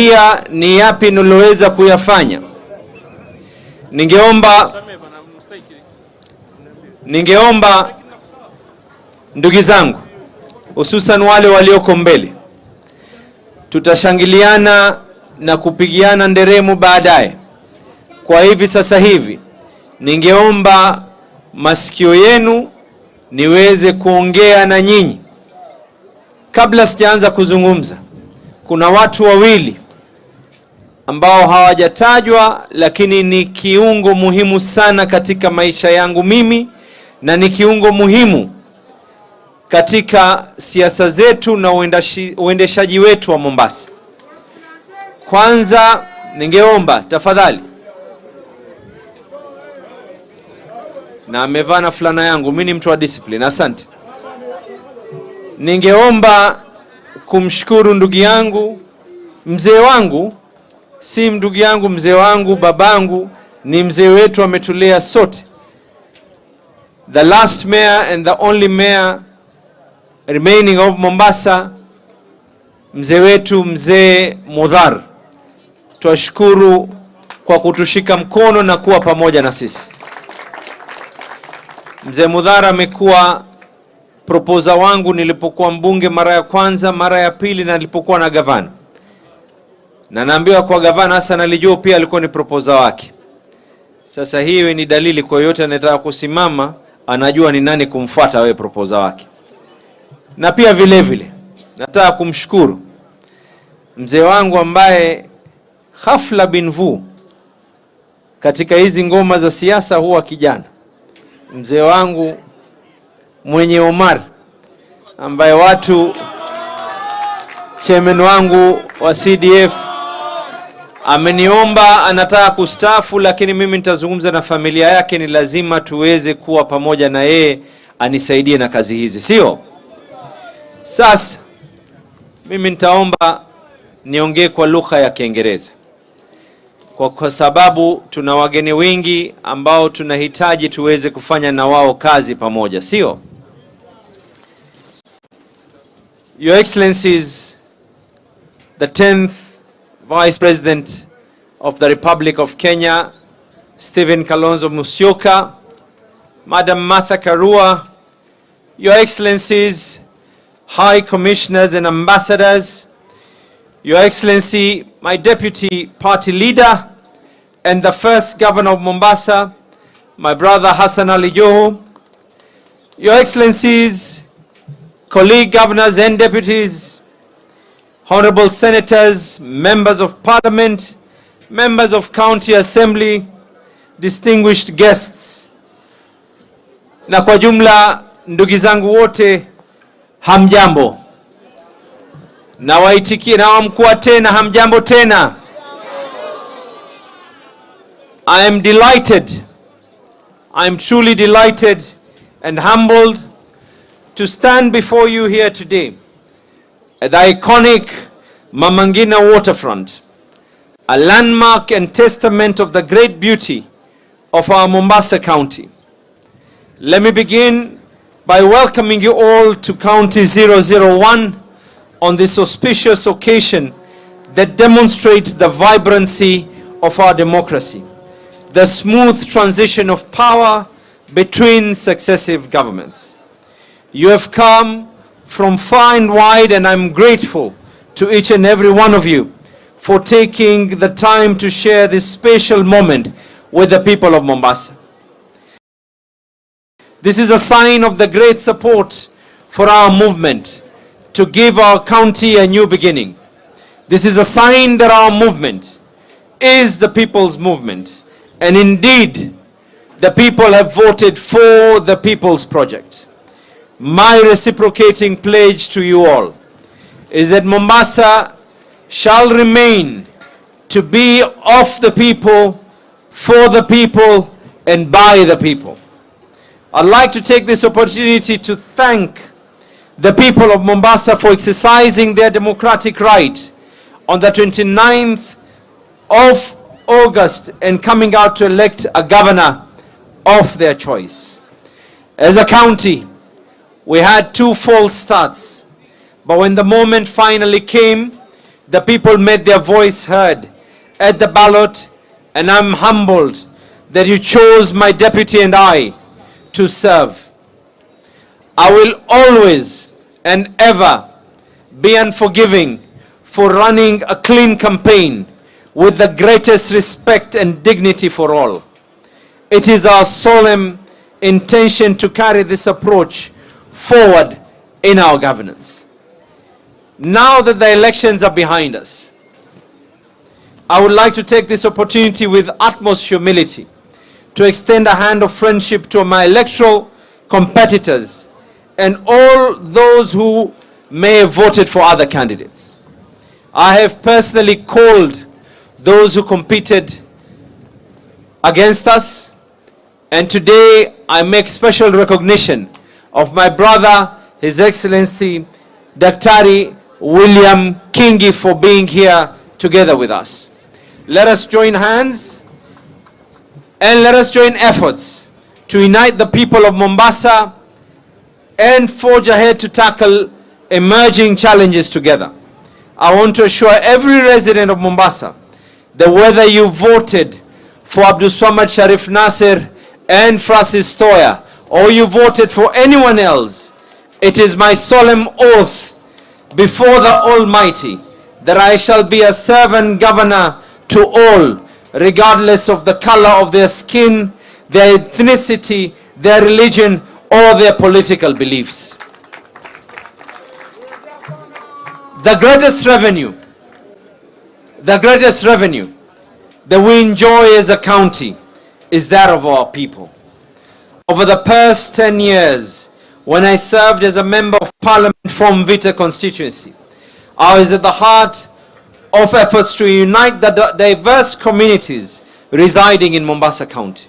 pia ni yapi niloweza kuyafanya. Ningeomba ndugu zangu, hususan wale walioko mbele, tutashangiliana na kupigiana nderemo baadaye. Kwa hivi sasa hivi ningeomba masikio yenu niweze kuongea na nyinyi. Kabla sijaanza kuzungumza, kuna watu wawili ambao hawajatajwa, lakini ni kiungo muhimu sana katika maisha yangu mimi, na ni kiungo muhimu katika siasa zetu na uendeshaji wetu wa Mombasa. Kwanza ningeomba tafadhali, na amevaa na fulana yangu, mimi ni mtu wa discipline, asante. Ningeomba kumshukuru ndugu yangu, mzee wangu, si ndugu yangu, mzee wangu, babangu, ni mzee wetu, ametulea sote. The last mayor and the only mayor remaining of Mombasa, mzee wetu, mzee Mudhar. Twashukuru kwa kutushika mkono na kuwa pamoja na sisi. Mzee Mudhar amekuwa proposer wangu nilipokuwa mbunge mara ya kwanza, mara ya pili, na nilipokuwa na gavana. Na naambiwa kwa gavana Hassan alijua pia alikuwa ni proposer wake. Sasa hiyo ni dalili kwa yote anataka kusimama, anajua ni nani kumfuata wewe proposer wake. Na pia vile vile nataka kumshukuru mzee wangu ambaye hafla binvu katika hizi ngoma za siasa huwa kijana. Mzee wangu mwenye Omar, ambaye watu, chairman wangu wa CDF, ameniomba anataka kustaafu, lakini mimi nitazungumza na familia yake, ni lazima tuweze kuwa pamoja na yeye anisaidie na kazi hizi, sio? Sasa mimi nitaomba niongee kwa lugha ya Kiingereza kwa sababu tuna wageni wengi ambao tunahitaji tuweze kufanya na wao kazi pamoja, sio? Your Excellencies, the 10th Vice President of the Republic of Kenya, Stephen Kalonzo Musyoka, Madam Martha Karua, Your Excellencies, High Commissioners and Ambassadors, Your Excellency, my Deputy Party Leader and the first Governor of Mombasa, my brother Hassan Ali Joho, Your Excellencies, colleague governors and deputies, honorable senators, members of parliament, members of county assembly, distinguished guests, na kwa jumla ndugu zangu wote, hamjambo. Na waitikie na wamkua tena, hamjambo tena. I am delighted, I am truly delighted and humbled to stand before you here today at the iconic Mama Ngina waterfront, a landmark and testament of the great beauty of our Mombasa County. Let me begin by welcoming you all to County 001 on this auspicious occasion that demonstrates the vibrancy of our democracy, the smooth transition of power between successive governments. You have come from far and wide, and I'm grateful to each and every one of you for taking the time to share this special moment with the people of Mombasa. This is a sign of the great support for our movement to give our county a new beginning. This is a sign that our movement is the people's movement, and indeed the people have voted for the People's Project. My reciprocating pledge to you all is that Mombasa shall remain to be of the people, for the people, and by the people. I'd like to take this opportunity to thank the people of Mombasa for exercising their democratic right on the 29th of August and coming out to elect a governor of their choice. As a county, we had two false starts, but when the moment finally came the people made their voice heard at the ballot, and I'm humbled that you chose my deputy and I to serve. I will always and ever be unforgiving for running a clean campaign with the greatest respect and dignity for all. It is our solemn intention to carry this approach forward in our governance. Now that the elections are behind us, I would like to take this opportunity with utmost humility to extend a hand of friendship to my electoral competitors and all those who may have voted for other candidates. I have personally called those who competed against us, and today I make special recognition of my brother, His Excellency Daktari William Kingi, for being here together with us. Let us join hands and let us join efforts to unite the people of Mombasa and forge ahead to tackle emerging challenges together. I want to assure every resident of Mombasa that whether you voted for Abdul Swamad Sharif Nasir and Francis Toya, or you voted for anyone else, it is my solemn oath before the Almighty that I shall be a servant governor to all, regardless of the color of their skin, their ethnicity, their religion, or their political beliefs. The greatest revenue that we enjoy as a county is that of our people. Over the past 10 years, when I served as a member of parliament from Vita constituency, I was at the heart of efforts to unite the diverse communities residing in Mombasa County.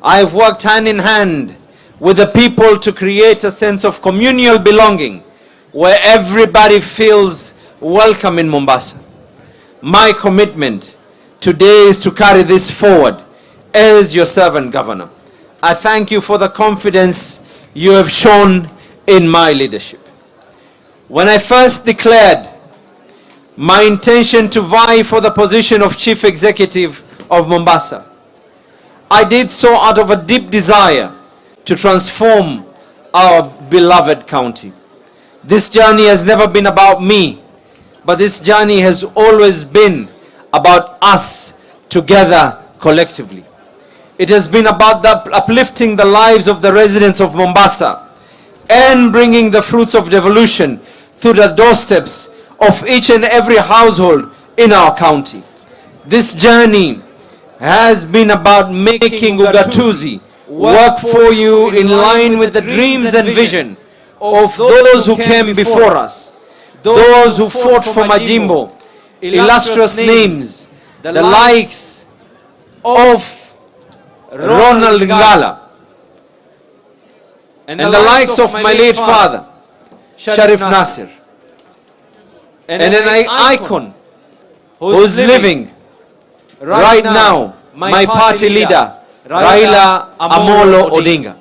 I have worked hand in hand with the people to create a sense of communal belonging where everybody feels welcome in Mombasa. My commitment today is to carry this forward as your servant governor. I thank you for the confidence you have shown in my leadership. When I first declared my intention to vie for the position of Chief Executive of Mombasa, I did so out of a deep desire to transform our beloved county. This journey has never been about me, but this journey has always been about us together collectively. It has been about uplifting the lives of the residents of Mombasa and bringing the fruits of devolution through the doorsteps of each and every household in our county. This journey has been about making Ugatuzi work for you in line with the dreams and vision of those who came before us, those who fought for Majimbo, illustrious names, the likes of Ronald Ngala, and the likes of my late father, Sharif Nasir, and an icon who is living right now, my party leader, Raila Amolo Odinga.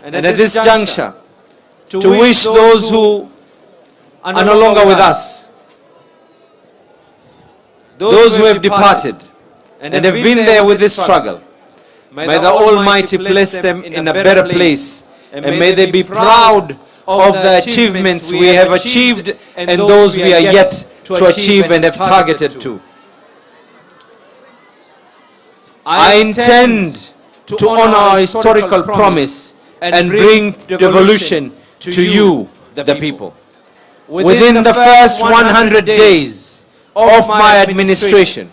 And at this juncture, to wish those who are no longer with us, those who have departed and have been there with this struggle, may the Almighty bless them in a better place, and may they be proud of the achievements we have achieved and those we are yet to achieve and have targeted to. I intend to honor our historical promise and bring devolution to you, the people. Within the first 100 days of my administration,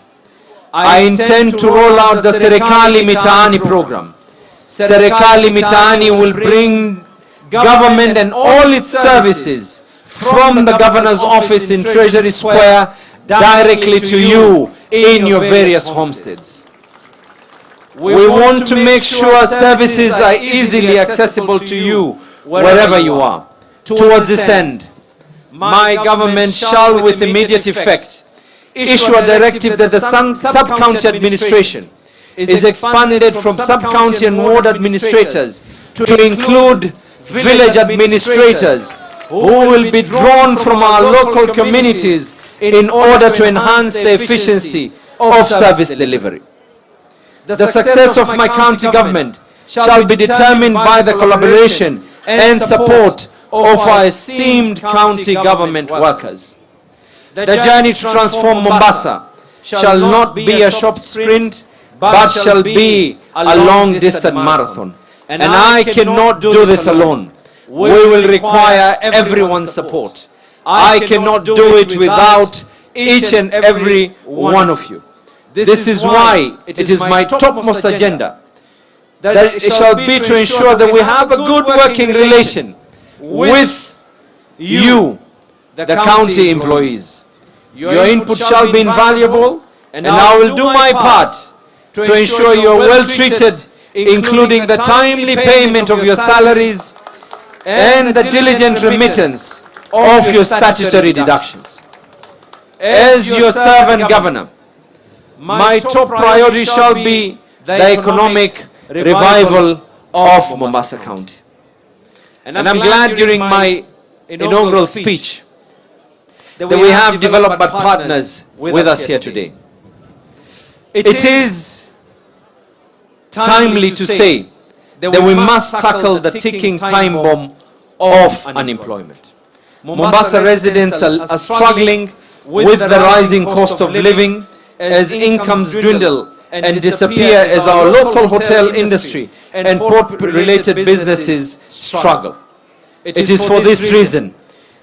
I intend to roll out the Serikali Mitaani program. Serikali Mitaani will bring government and all its services from the governor's office in Treasury Square directly to you in your various homesteads. We want to make sure services are easily accessible to you wherever you are. Towards this end, my government shall with immediate effect issue a directive that the sub-county administration is expanded from sub-county and ward administrators to include village administrators who will be drawn from our local communities in order to enhance the efficiency of service delivery. The success of my county government shall be determined by the collaboration and support of our esteemed county government workers. The journey to transform Mombasa shall not be a short sprint, but shall be a long-distance marathon. And I cannot do this alone. We will require everyone's support. I cannot do it without each and every one of you. This is why it is my topmost agenda that it shall be to ensure that we have a good working relation with you, the county employees. Your input shall be invaluable, and I will do my part to ensure you are well treated, including the timely payment of your salaries and the diligent remittance of your statutory deductions. As your servant governor, my top priority shall be the economic revival of Mombasa County. And I'm glad during my inaugural speech that we have developed partners with us here today. It is timely to say that we must tackle the ticking time bomb of unemployment. Mombasa residents are struggling with the rising cost of living as incomes dwindle and disappear as our local hotel industry and port-related businesses struggle. It is for this reason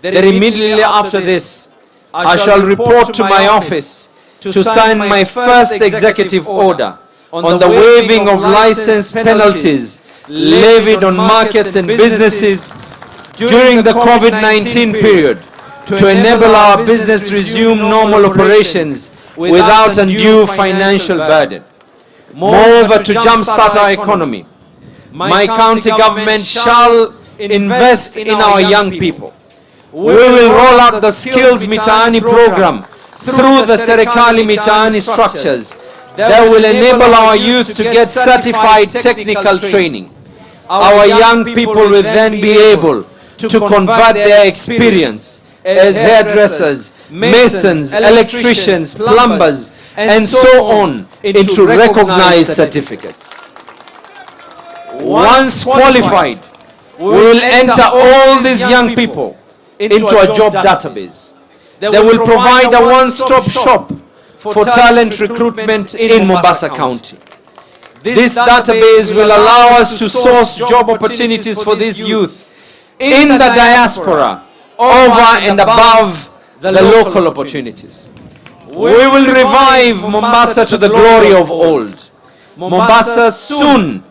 that immediately after this, I shall report to my office to sign my first executive order on the waiving of license penalties levied on markets and businesses during the COVID-19 period to enable our business resume normal operations without undue financial burden. Moreover, to jumpstart our economy, my county government shall invest in our young people. We will roll out the Skills Mitaani program through the Serikali Mitaani structures that will enable our youth to get certified technical training. Our young people will then be able to convert their experience as hairdressers, masons, electricians, plumbers, and so on into recognized certificates. Once qualified, we will enter all these young people into a job database that will provide a one-stop shop for talent recruitment in Mombasa County. This database will allow us to source job opportunities for these youth in the diaspora over and above the local opportunities. We will revive Mombasa to the glory of old. Mombasa soon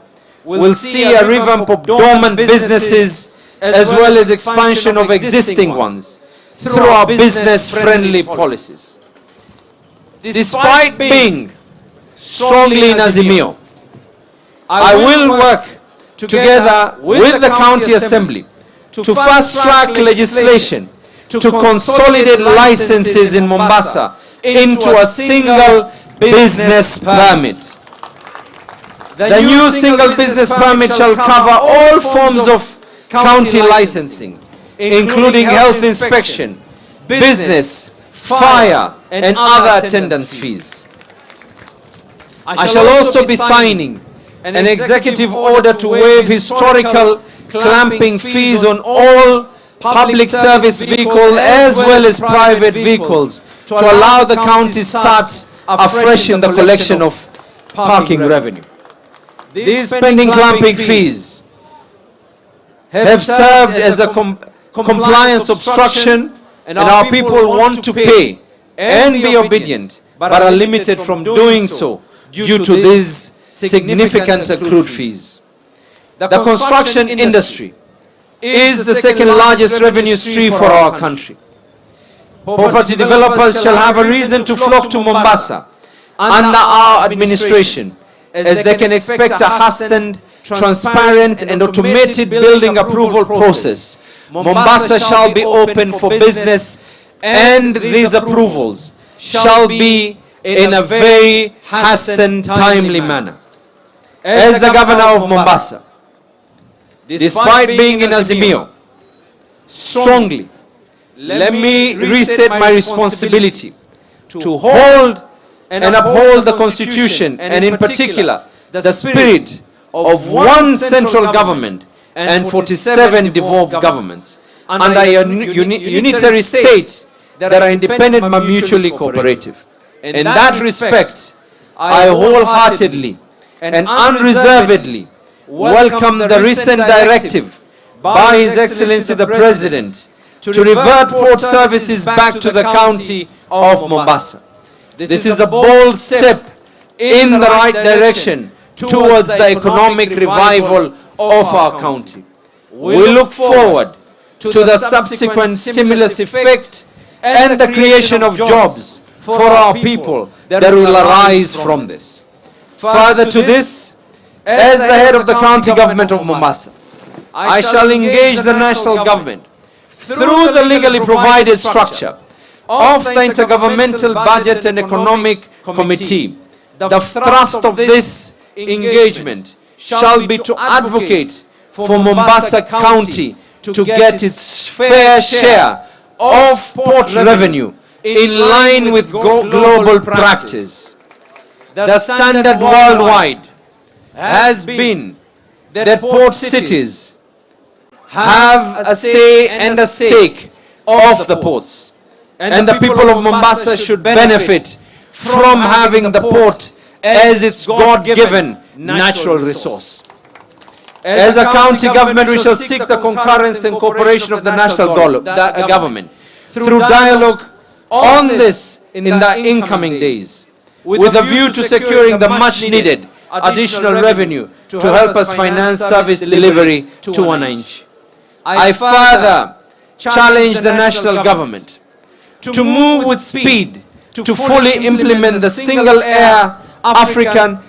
will see a revamp of dormant businesses as well as expansion of existing ones through our business-friendly policies. Despite being strongly in Azimio, I will work together with the County Assembly to fast-track legislation to consolidate licenses in Mombasa into a single business permit. The new single business permit shall cover all forms of county licensing, including health inspection, business, fire, and other attendance fees. I shall also be signing an executive order to waive historical clamping fees on all public service vehicles as well as private vehicles to allow the county start afresh in the collection of parking revenue. These pending clamping fees have served as a compliance obstruction, and our people want to pay and be obedient but are limited from doing so due to these significant accrued fees. The construction industry is the second largest revenue stream for our country. Property developers shall have a reason to flock to Mombasa under our administration, as they can expect a hastened, transparent and automated building approval process. Mombasa shall be open for business, and these approvals shall be in a very hastened, timely manner. As the governor of Mombasa, despite being in Azimio, strongly let me restate my responsibility to hold and uphold the Constitution, and in particular, the spirit of one central government and 47 devolved governments under a unitary state that are independent but mutually cooperative. In that respect, I wholeheartedly and unreservedly welcome the recent directive by His Excellency the President to revert port services back to the county of Mombasa. This is a bold step in the right direction towards the economic revival of our county. We look forward to the subsequent stimulus effect and the creation of jobs for our people that will arise from this. Further to this, as the head of the county government of Mombasa, I shall engage the national government through the legally provided structure of the Intergovernmental Budget and Economic Committee. The thrust of this engagement shall be to advocate for Mombasa County to get its fair share of port revenue in line with global practice. The standard worldwide has been that port cities have a say and a stake of the ports, and the people of Mombasa should benefit from having the port as its God-given natural resource. As a county government, we shall seek the concurrence and cooperation of the national government through dialogue on this in the incoming days, with a view to securing the much-needed additional revenue to help us finance service delivery to an inch. I further challenge the national government to move with speed to fully implement the single African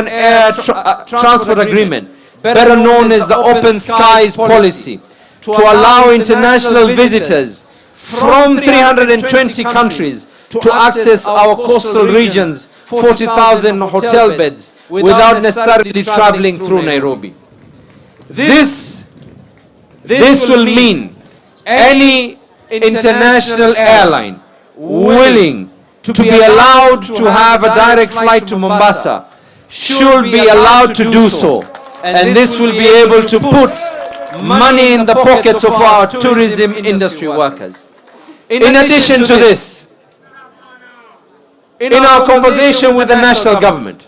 Air Transport Agreement, better known as the Open Skies Policy, to allow international visitors from 320 countries to access our coastal regions, 40,000 hotel beds, without necessarily traveling through Nairobi. This will mean any international airline willing to be allowed to have a direct flight to Mombasa should be allowed to do so. And this will be able to put money in the pockets of our tourism industry workers. In addition to this, in our conversation with the national government,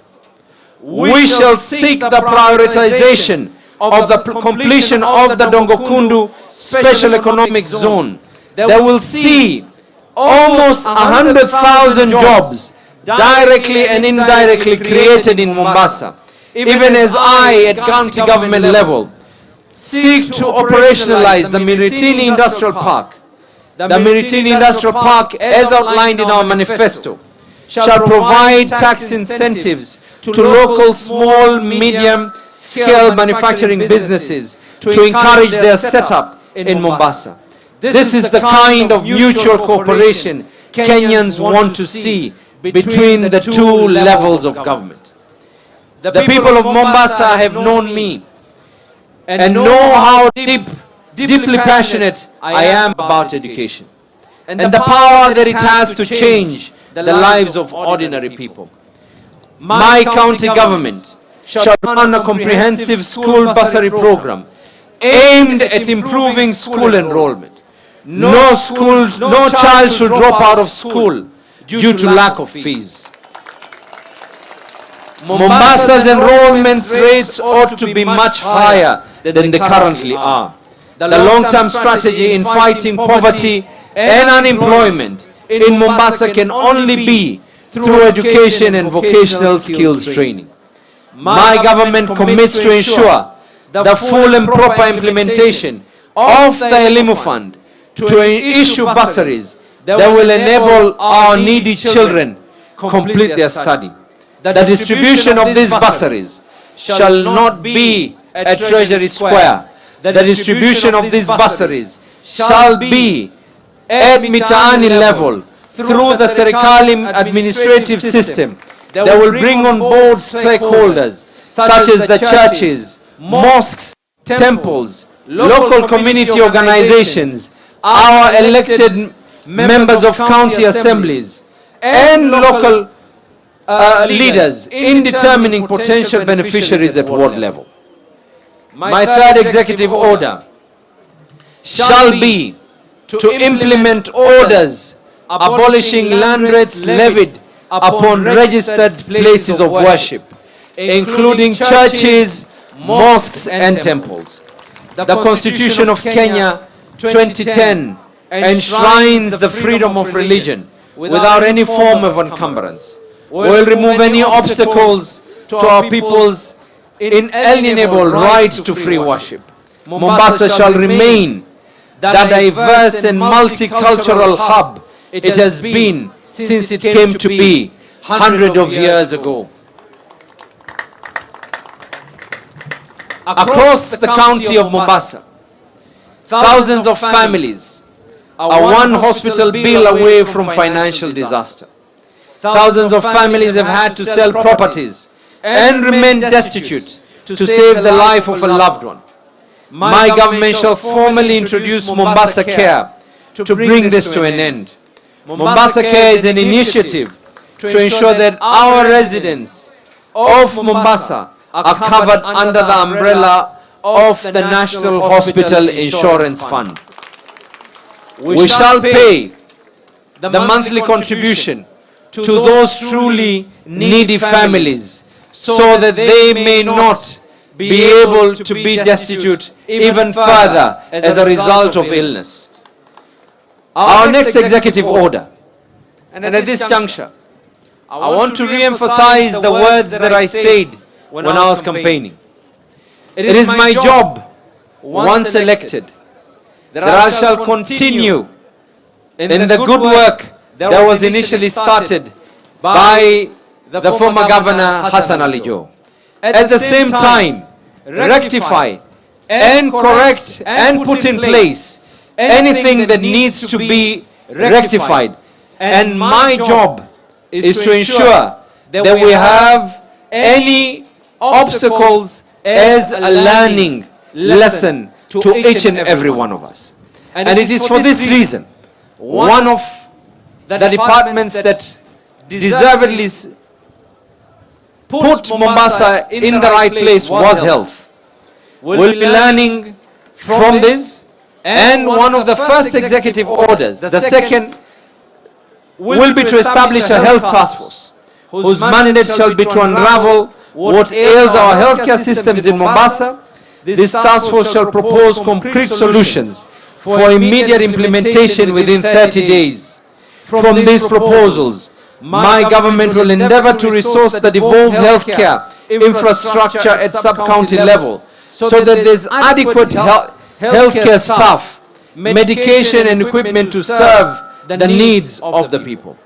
we shall seek the prioritization of the completion of the Dongokundu Special Economic Zone that will see almost 100,000 jobs directly and indirectly created in Mombasa, even as I, at county government level, seek to operationalize the Miritini Industrial Park. The Miritini Industrial Park, as outlined in our manifesto, shall provide tax incentives to local small, medium-scale manufacturing businesses to encourage their setup in Mombasa. This is the kind of mutual cooperation Kenyans want to see between the two levels of government. The people of Mombasa have known me and know how deeply passionate I am about education and the power that it has to change the lives of ordinary people. My county government shall run a comprehensive school bursary program aimed at improving school enrollment. No child should drop out of school due to lack of fees. Mombasa's enrollment rates ought to be much higher than they currently are. The long-term strategy in fighting poverty and unemployment in Mombasa can only be through education and vocational skills training. My government commits to ensure the full and proper implementation of the Elimu Fund to issue bursaries that will enable our needy children complete their study. The distribution of these bursaries shall not be at Treasury Square. The distribution of these bursaries shall be at Mitaani level through the Serikali administrative system that will bring on board stakeholders such as the churches, mosques, temples, local community organizations, our elected members of county assemblies and local leaders in determining potential beneficiaries at ward level. My third executive order shall be to implement orders abolishing land rates levied upon registered places of worship, including churches, mosques and temples. The Constitution of Kenya 2010 enshrines the freedom of religion without any form of encumbrance. We will remove any obstacles to our people's inalienable right to free worship. Mombasa shall remain the diverse and multicultural hub it has been since it came to be hundreds of years ago. Across the county of Mombasa, thousands of families are one hospital bill away from financial disaster. Thousands of families have had to sell properties and remain destitute to save the life of a loved one. My government shall formally introduce Mombasa Care to bring this to an end. Mombasa Care is an initiative to ensure that our residents of Mombasa are covered under the umbrella of the National Hospital Insurance Fund. We shall pay the monthly contribution to those truly needy families so that they may not be able to be destitute even further as a result of illness. Our next executive order, and at this juncture, I want to re-emphasize the words that I said when I was campaigning. It is my job, once elected, that I shall continue in the good work that was initially started by the former Governor Hassan Ali Joe. At the same time, rectify and correct and put in place anything that needs to be rectified. And my job is to ensure that we have any obstacles as a learning lesson to each and every one of us. And it is for this reason, one of the departments that deservedly put Mombasa in the right place was health. We'll be learning from this, and one of the first executive orders, the second, will be to establish a health task force whose mandate shall be to unravel what ails our healthcare systems in Mombasa. This task force shall propose concrete solutions for immediate implementation within 30 days. From these proposals, my government will endeavor to resource the devolved healthcare infrastructure at sub-county level so that there is adequate healthcare staff, medication and equipment to serve the needs of the people.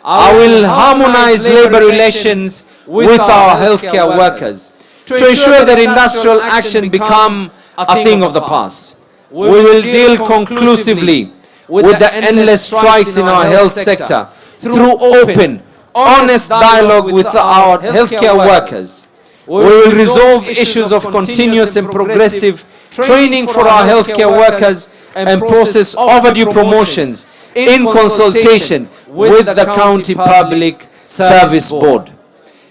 I will harmonize labor relations with our healthcare workers to ensure that industrial action become a thing of the past. We will deal conclusively with the endless strikes in our health sector through open, honest dialogue with our healthcare workers. We will resolve issues of continuous and progressive training for our healthcare workers and process overdue promotions in consultation with the County Public Service Board.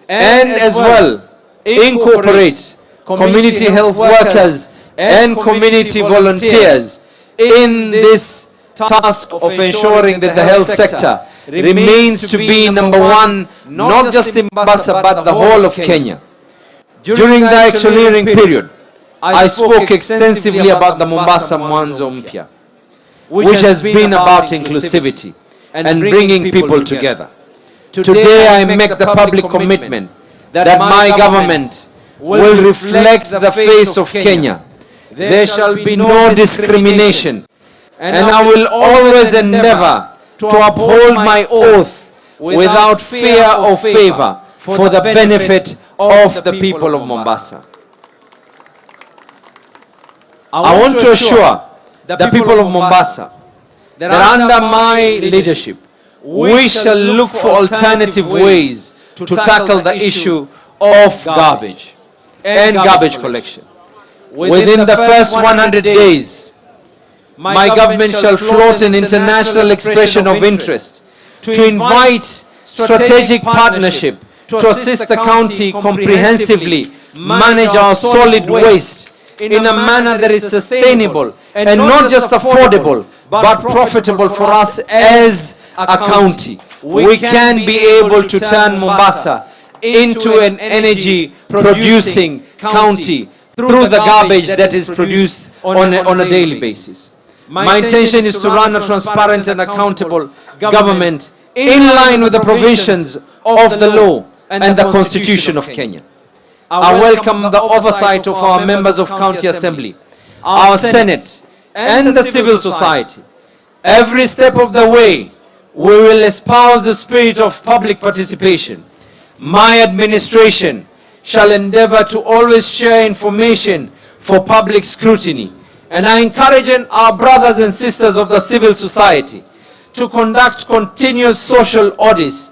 And as well, incorporate community health workers and community volunteers in this task of ensuring that the health sector remains to be number one, not just in Mombasa, but the whole of Kenya. During the electioneering period, I spoke extensively about the Mombasa Mwanzo Mpya, which has been about inclusivity and bringing people together. Today I make the public commitment that my government will reflect the face of Kenya. There shall be no discrimination, and I will always endeavor to uphold my oath without fear or favor for the benefit of the people of Mombasa. I want to assure the people of Mombasa that under my leadership, we shall look for alternative ways to tackle the issue of garbage and garbage collection. Within the first 100 days, my government shall float an international expression of interest to invite strategic partnership to assist the county comprehensively manage our solid waste in a manner that is sustainable and not just affordable but profitable for us as a county. We can be able to turn Mombasa into an energy producing county through the garbage that is produced on a daily basis. My intention is to run a transparent and accountable government in line with the provisions of the law and the Constitution of Kenya. I welcome the oversight of our members of County Assembly, our Senate, and the civil society. Every step of the way, we will espouse the spirit of public participation. My administration shall endeavor to always share information for public scrutiny, and I encourage our brothers and sisters of the civil society to conduct continuous social audits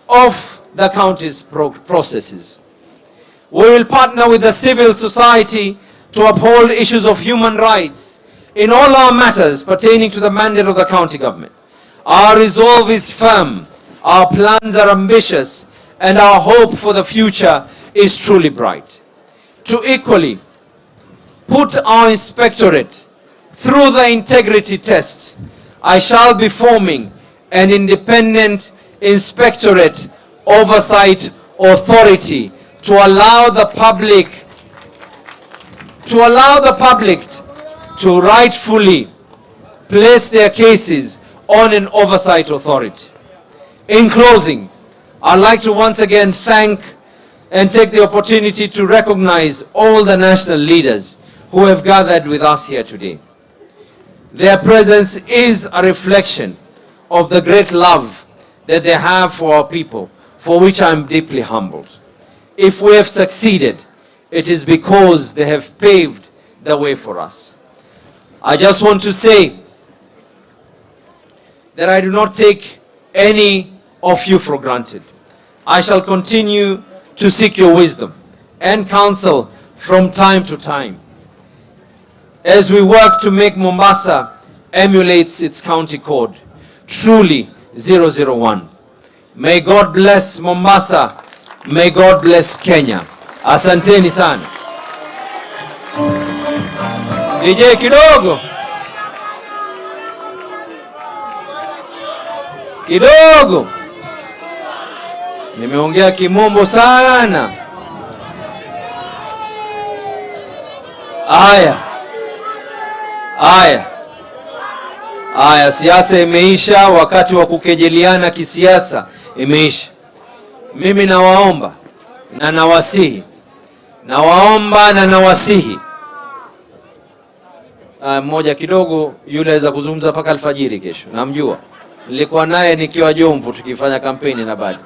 of the county's processes. We will partner with the civil society to uphold issues of human rights in all our matters pertaining to the mandate of the county government. Our resolve is firm, our plans are ambitious, and our hope for the future is truly bright. To equally put our inspectorate through the integrity test, I shall be forming an independent inspectorate oversight authority to allow the public to rightfully place their cases on an oversight authority. In closing, I'd like to once again thank and take the opportunity to recognize all the national leaders who have gathered with us here today. Their presence is a reflection of the great love that they have for our people, for which I am deeply humbled. If we have succeeded, it is because they have paved the way for us. I just want to say that I do not take any of you for granted. I shall continue to seek your wisdom and counsel from time to time as we work to make Mombasa emulates its county code, truly 001. May God bless Mombasa. May God bless Kenya. Asanteni sana. DJ kidogo. Kidogo. Nimeongea kimombo sana. Aya, siasa imeisha, wakati wa kukejeliana kisiasa imeisha. Mimi nawaomba na nawasihi. Mmoja kidogo yule aweza kuzungumza mpaka alfajiri kesho. Namjua. Nilikuwa naye nikiwa Jomvu tukifanya kampeni na bado.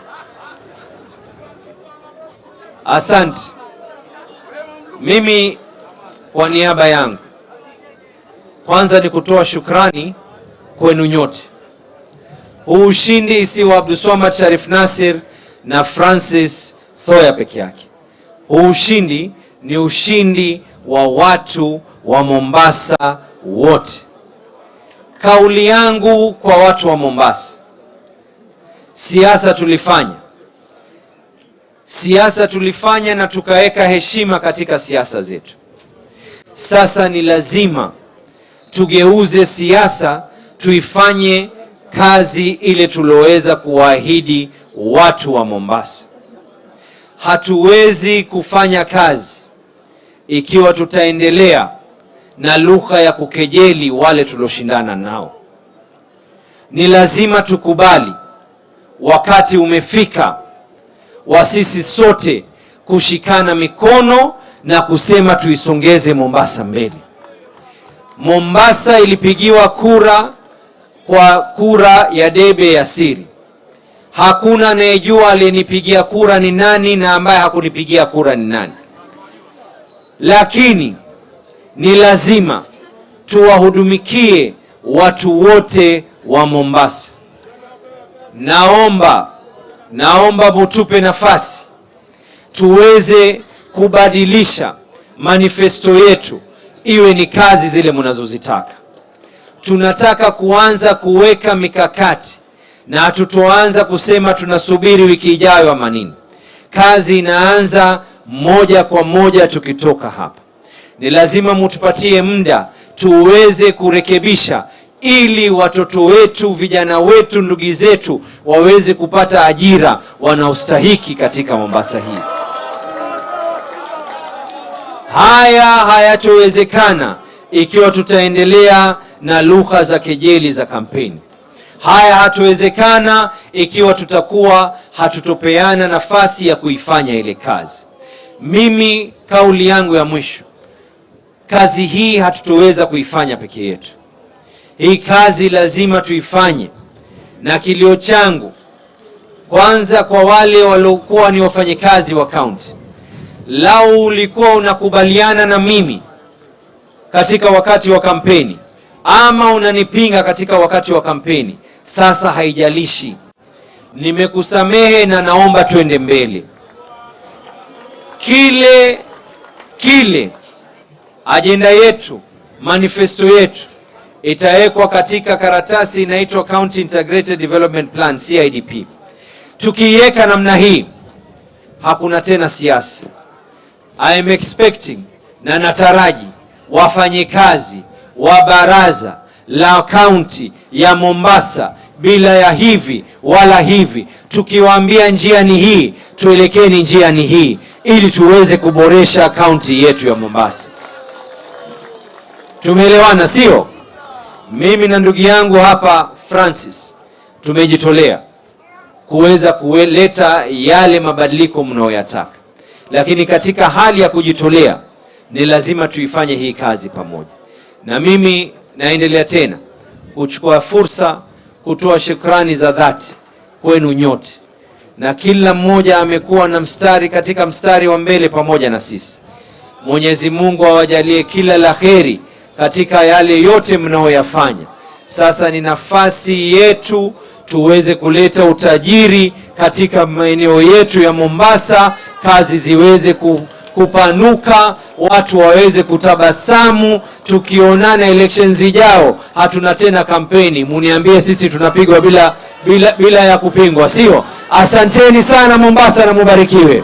Asante. Mimi kwa niaba yangu kwanza ni kutoa shukrani kwenu nyote. Huu ushindi si wa Abdulswamad Sharif Nasir na Francis Thoya peke yake. Huu ushindi ni ushindi wa watu wa Mombasa wote. Kauli yangu kwa watu wa Mombasa, siasa tulifanya na tukaweka heshima katika siasa zetu. Sasa ni lazima tugeuze siasa, tuifanye kazi ile tuloweza kuwaahidi watu wa Mombasa. Hatuwezi kufanya kazi ikiwa tutaendelea na lugha ya kukejeli wale tuloshindana nao. Ni lazima tukubali wakati umefika wa sisi sote kushikana mikono na kusema tuisongeze Mombasa mbele. Mombasa ilipigiwa kura kwa kura ya debe ya siri. Hakuna anayejua aliyenipigia kura ni nani na ambaye hakunipigia kura ni nani. Lakini ni lazima tuwahudumikie watu wote wa Mombasa. Naomba mutupe nafasi tuweze kubadilisha manifesto yetu iwe ni kazi zile mnazozitaka. tunataka kuanza kuweka mikakati, na hatutoanza kusema tunasubiri wiki ijayo ama nini. Kazi inaanza moja kwa moja tukitoka hapa. Ni lazima mutupatie muda tuweze kurekebisha, ili watoto wetu, vijana wetu, ndugu zetu waweze kupata ajira wanaostahiki katika Mombasa hii. Haya hayatowezekana ikiwa tutaendelea na lugha za kejeli za kampeni. Haya hatowezekana ikiwa tutakuwa hatutopeana nafasi ya kuifanya ile kazi. Mimi kauli yangu ya mwisho, kazi hii hatutoweza kuifanya peke yetu. Hii kazi lazima tuifanye, na kilio changu kwanza kwa wale waliokuwa ni wafanyikazi wa kaunti, lau ulikuwa unakubaliana na mimi katika wakati wa kampeni ama unanipinga katika wakati wa kampeni, sasa haijalishi, nimekusamehe na naomba tuende mbele. Kile ajenda yetu, manifesto yetu itawekwa katika karatasi inaitwa County Integrated Development Plan, CIDP. Tukiiweka namna hii, hakuna tena siasa. I am expecting na nataraji wafanyikazi wa baraza la kaunti ya Mombasa, bila ya hivi wala hivi, tukiwaambia njia ni hii, tuelekeni njia ni hii, ili tuweze kuboresha kaunti yetu ya Mombasa. Tumeelewana, sio? Mimi na ndugu yangu hapa Francis tumejitolea kuweza kuleta yale mabadiliko mnayoyataka, lakini katika hali ya kujitolea ni lazima tuifanye hii kazi pamoja. Na mimi naendelea tena kuchukua fursa kutoa shukrani za dhati kwenu nyote, na kila mmoja amekuwa na katika mstari wa mbele pamoja na sisi. Mwenyezi Mungu awajalie kila la kheri katika yale yote mnaoyafanya. Sasa ni nafasi yetu tuweze kuleta utajiri katika maeneo yetu ya Mombasa, kazi ziweze kupanuka, watu waweze kutabasamu. Tukionana elections zijao, hatuna tena kampeni, muniambie sisi tunapigwa bila ya kupingwa, sio? Asanteni sana Mombasa na mubarikiwe.